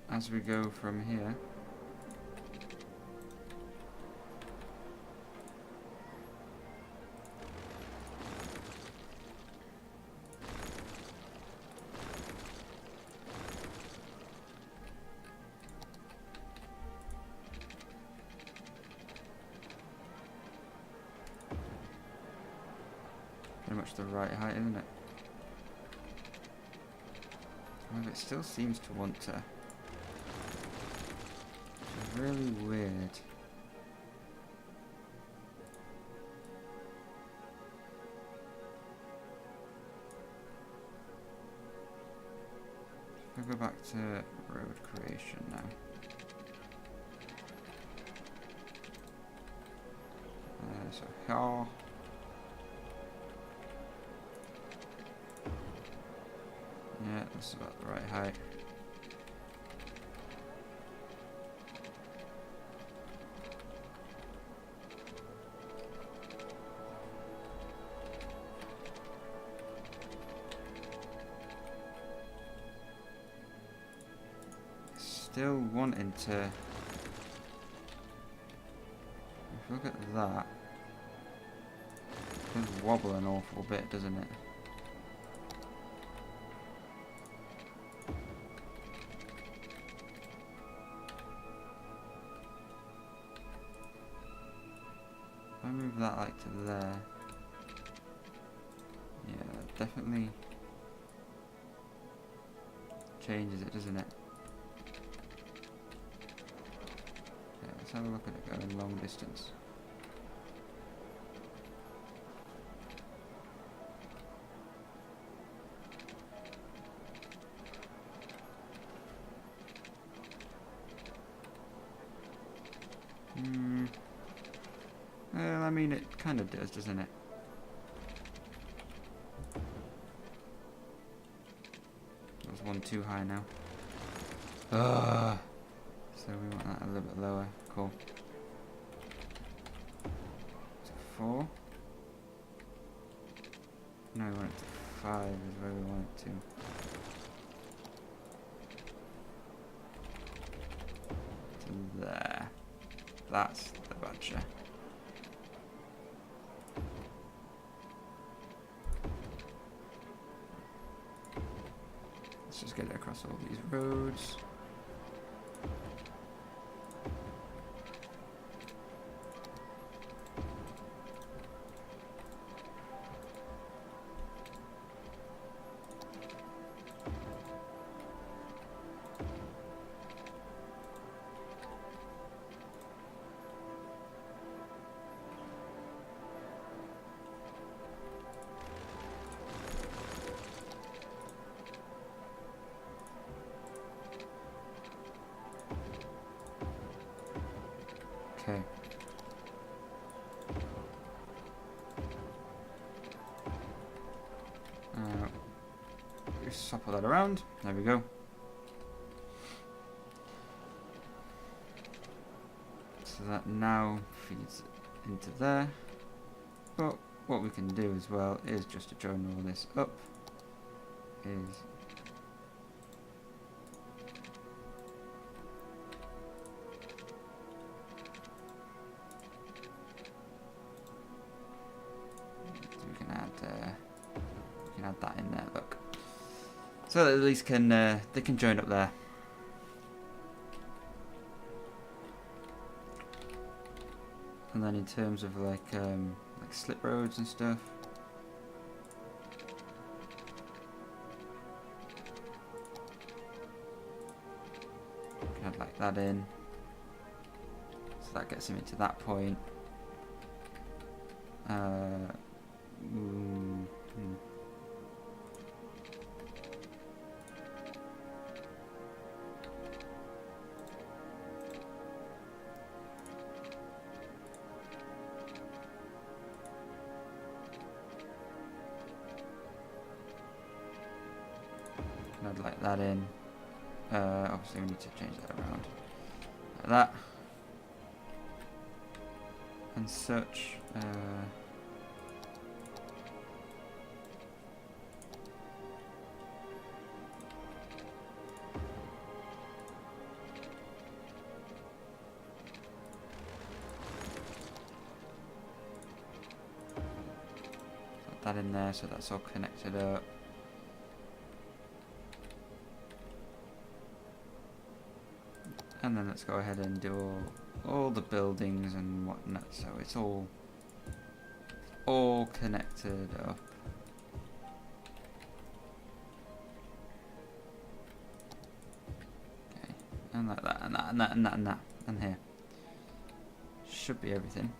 as we go from here. Pretty much the right height, isn't it? Well, it still seems to want to. It's really weird. I'll go back to road creation now. So here. Yeah, that's about the right height. Still wanting to. If you look at that, it does wobble an awful bit, doesn't it? If I move that like to there, yeah, that definitely changes it, doesn't it? Okay, let's have a look at it going long distance. Well, I mean, it kind of does, doesn't it? That was one too high now. Ugh. So we want that a little bit lower. Cool. So 4. No, we want it to 5 is where we want it to. To there. That's the badger. Let's just get it across all these roads. Okay. Just swap all that around. There we go. So that now feeds into there. But what we can do as well is just to join all this up. Is we can add that in there. Look, so that at least can they can join up there. And then in terms of like slip roads and stuff, add like that in, so that gets him into that point. I'd like that in. Obviously we need to change that around like that and such. Put that in there so that's all connected up. And then let's go ahead and do all the buildings and whatnot, so it's all connected up. Okay, and like that, and that, and that, and that, and that, and here. Should be everything.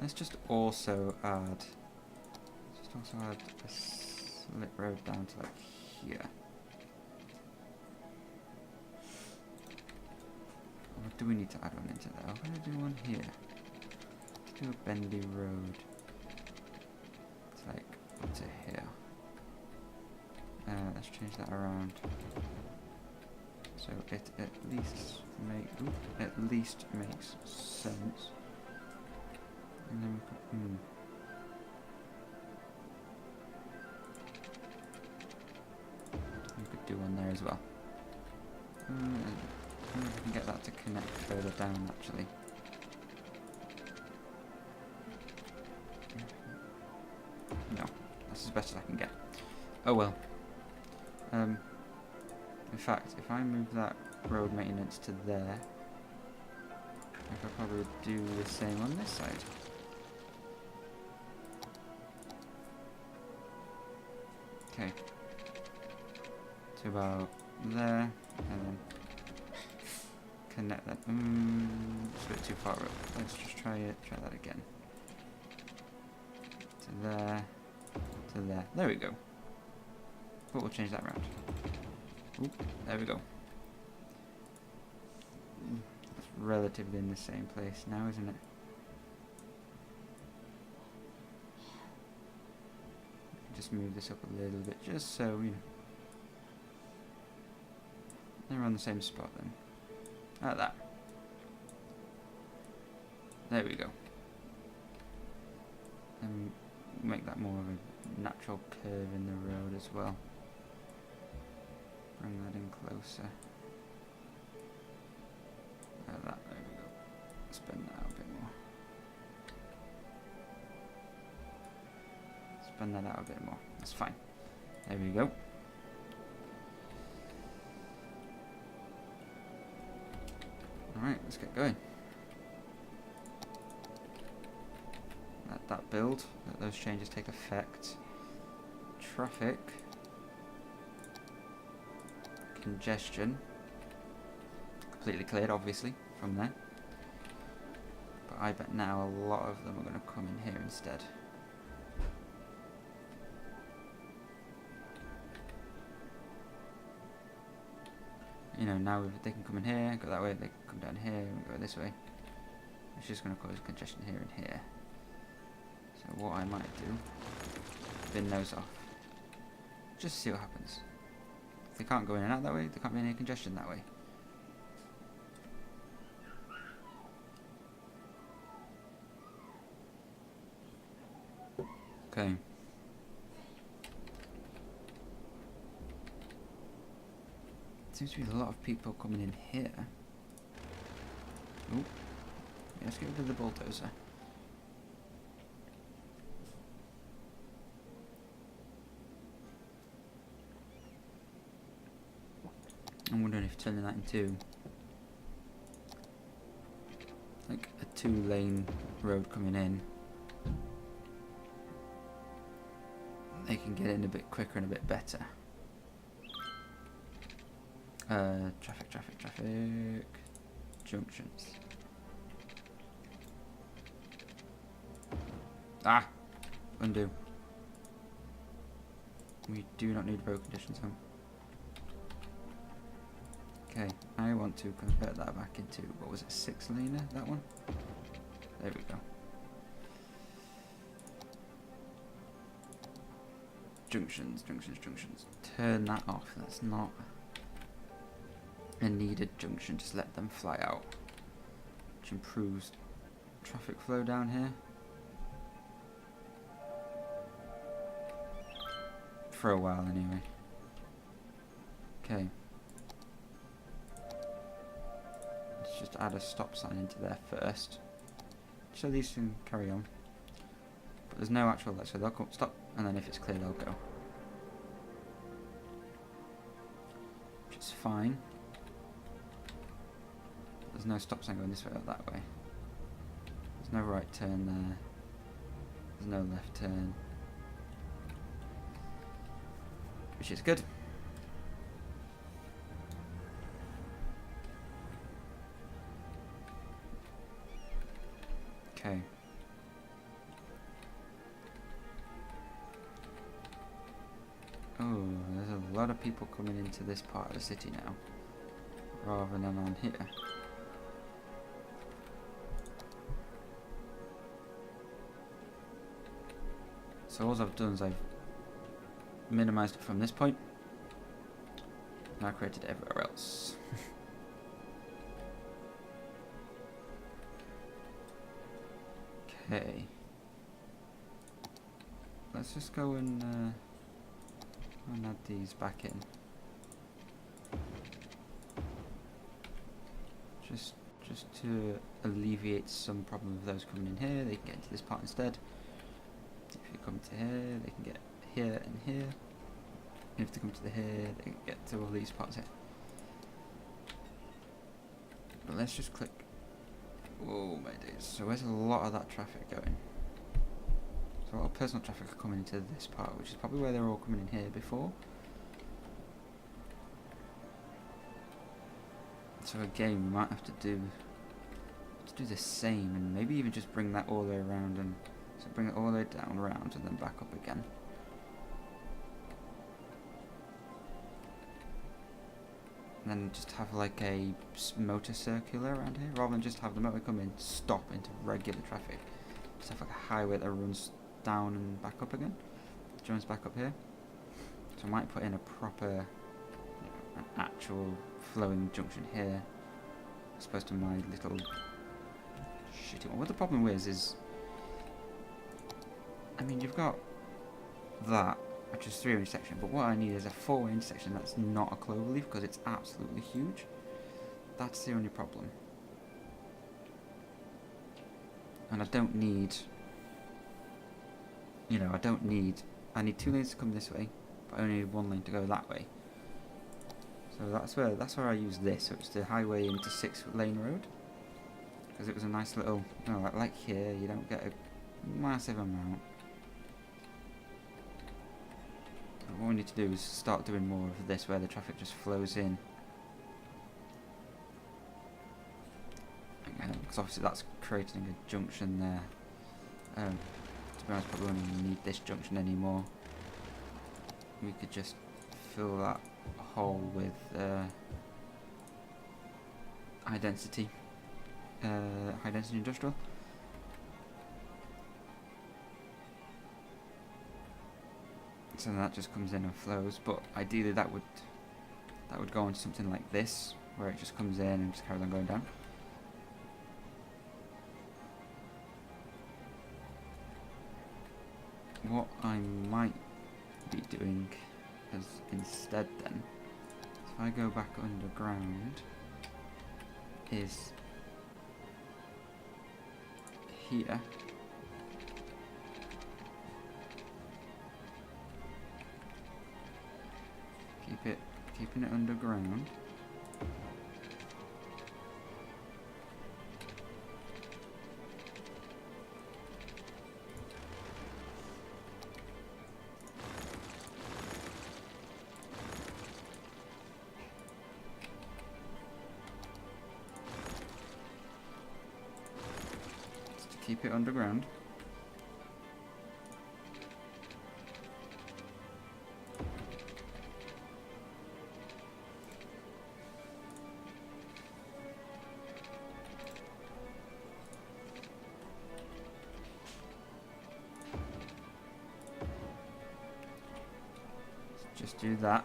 Let's just also add a slip road down to like here. Or do we need to add one into there? I'm going to do one here. Let's do a bendy road. It's like up to here. Let's change that around. So it at least makes sense. And then we can, we could do one there as well. We can get that to connect further down actually. No, that's as best as I can get. Oh well. In fact, if I move that road maintenance to there, I could probably do the same on this side. Okay. To about there, and then connect that. It's a bit too far up. Let's just try that again. To there, to there. There we go. But we'll change that around. Oop, there we go. It's relatively in the same place now, isn't it? Just move this up a little bit, just so, you know. They're on the same spot then. Like that. There we go. And make that more of a natural curve in the road as well. Bring that in closer. Like that, there we go. Spin that out a bit more. spread that out a bit more. That's fine. There we go. Alright, let's get going. Let that build, let those changes take effect. Traffic. Congestion. Completely cleared, obviously, from there. But I bet now a lot of them are going to come in here instead. You know, now they can come in here, go that way, they can come down here, and go this way. It's just going to cause congestion here and here. So what I might do, bin those off. Just see what happens. If they can't go in and out that way, there can't be any congestion that way. Okay. Seems to be a lot of people coming in here. Ooh. Yeah, let's get rid of the bulldozer. I'm wondering if turning that into like a 2-lane road coming in, they can get in a bit quicker and a bit better. Traffic. Junctions. Ah! Undo. We do not need road conditions home. Okay, I want to convert that back into, what was it, 6-laner, that one? There we go. Junctions. Turn that off, that's not a needed junction, just let them fly out. Which improves traffic flow down here. For a while anyway. Okay. Let's just add a stop sign into there first. So these can carry on. But there's no actual light, so they'll come, stop, and then if it's clear they'll go. Which is fine. There's no stop sign going this way or that way. There's no right turn there. There's no left turn. Which is good. Okay. Oh, there's a lot of people coming into this part of the city now, rather than on here. So all I've done is I've minimized it from this point, and I created it everywhere else. Okay. Let's just go and add these back in. Just to alleviate some problem of those coming in here, they can get into this part instead. If you come to here, they can get here and here. And if they come to the here, they can get to all these parts here. But let's just click. Oh my days. So where's a lot of that traffic going? So a lot of personal traffic are coming into this part, which is probably where they were all coming in here before. So again, we might have to do the same, and maybe even just bring that all the way around, and so bring it all the way down, around, and then back up again. And then just have like a motor circular around here, rather than just have the motor come in, stop into regular traffic. Just have like a highway that runs down and back up again, joins back up here. So I might put in a proper, an actual flowing junction here, as opposed to my little shitty one. What the problem is, I mean, you've got that, which is 3-way intersection, but what I need is a 4-way intersection that's not a cloverleaf, because it's absolutely huge. That's the only problem. And I don't need, you know, I don't need I need 2 lanes to come this way, but I only need 1 lane to go that way. So that's where I use this. So it's the highway into 6-lane road, because it was a nice little, you know, like here you don't get a massive amount. But what we need to do is start doing more of this, where the traffic just flows in. Because obviously that's creating a junction there. To be honest, probably won't need this junction anymore. We could just fill that hole with high density industrial. So that just comes in and flows. But ideally, that would go into something like this, where it just comes in and just carries on going down. What I might be doing is instead then, if I go back underground, is here. Keeping it underground. Keep it underground. Just do that.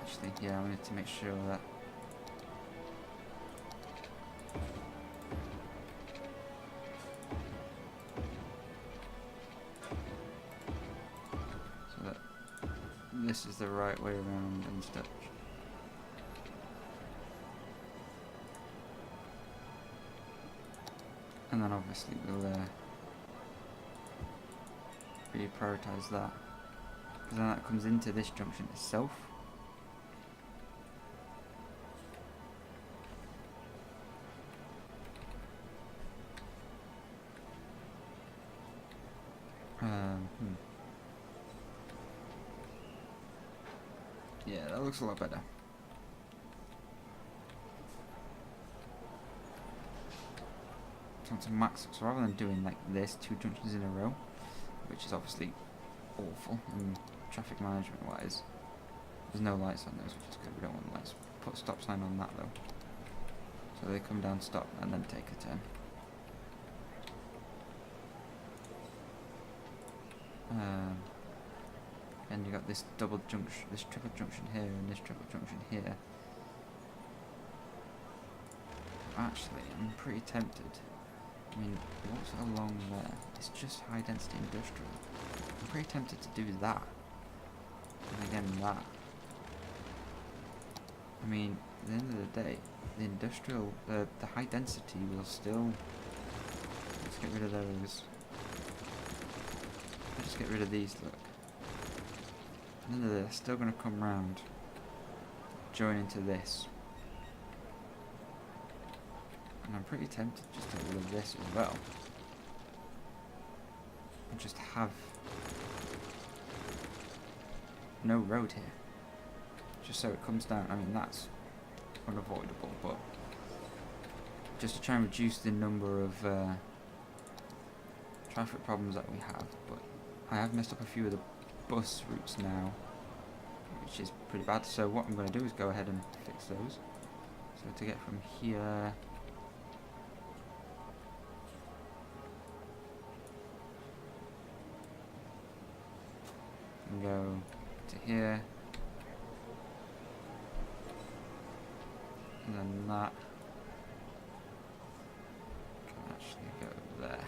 Actually, yeah, I need to make sure that this is the right way around and stuff. And then obviously we'll reprioritize that, because then that comes into this junction itself. Yeah, that looks a lot better. So to max, so rather than doing like this, 2 junctions in a row, which is obviously awful and traffic management wise, there's no lights on those, which is good. We don't want lights. Put a stop sign on that though, so they come down, stop, and then take a turn. And you got this double junction, this triple junction here, and this triple junction here. Actually, I'm pretty tempted. I mean, what's along there? It's just high density industrial. I'm pretty tempted to do that. And again, that. I mean, at the end of the day, the industrial, the high density will still. Let's get rid of those. Let's just get rid of these. Look. And then they're still going to come round, join into this. And I'm pretty tempted just to get rid of this as well. And just have no road here. Just so it comes down. I mean, that's unavoidable, but just to try and reduce the number of traffic problems that we have. But I have messed up a few of the bus routes now, which is pretty bad. So what I'm going to do is go ahead and fix those. So to get from here and go to here, and then that can actually go there.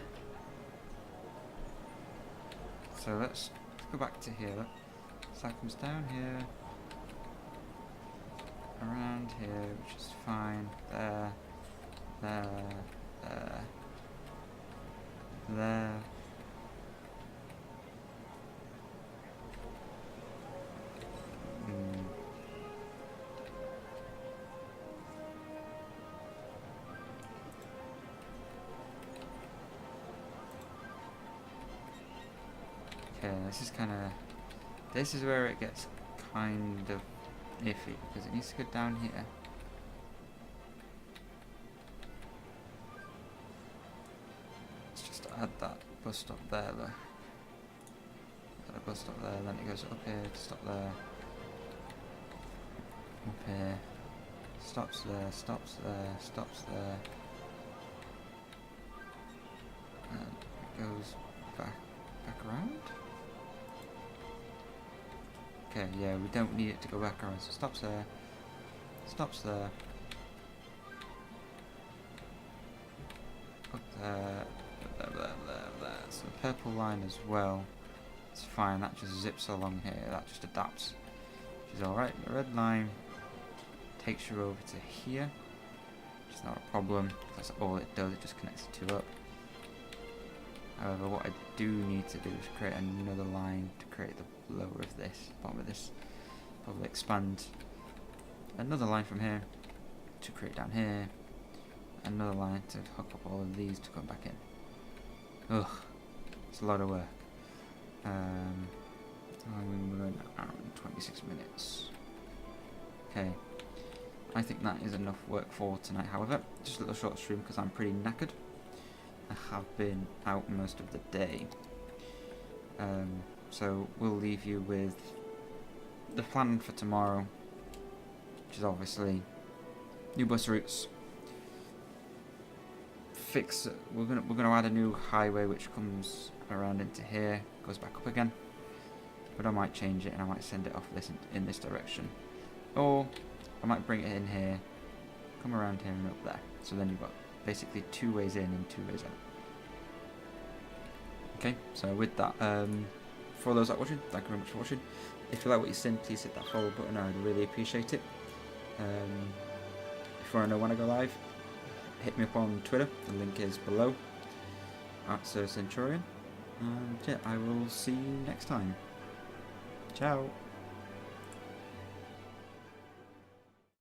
So let's go back to here. So that comes down here, around here, which is fine. There, there, there. there. Okay, this is where it gets kind of iffy, because it needs to go down here. Let's just add that bus stop there, though. Add a bus stop there, then it goes up here to stop there. Up here. Stops there, stops there, stops there. And it goes back around? Okay, yeah, we don't need it to go back around, so stops there, up there, there. So the purple line as well, it's fine, that just zips along here, that just adapts, which is alright. The red line takes you over to here, which is not a problem, that's all it does, it just connects the two up. However, what I do need to do is create another line to create the lower of this, bottom of this. Probably expand another line from here to create down here. Another line to hook up all of these to come back in. Ugh, it's a lot of work. We're going around 26 minutes. Okay, I think that is enough work for tonight. However, just a little short stream because I'm pretty knackered. I have been out most of the day, so we'll leave you with the plan for tomorrow, which is obviously new bus routes. We're gonna add a new highway which comes around into here, goes back up again, but I might change it and I might send it off in this direction, or I might bring it in here, come around here and up there. So then you've got basically 2 ways in and 2 ways out. Okay, so with that, for those that are watching, thank you very much for watching. If you like what you've seen, please hit that follow button, I would really appreciate it. If you want to know when I go live, hit me up on Twitter, the link is below, @SirCenturion, and yeah, I will see you next time. Ciao!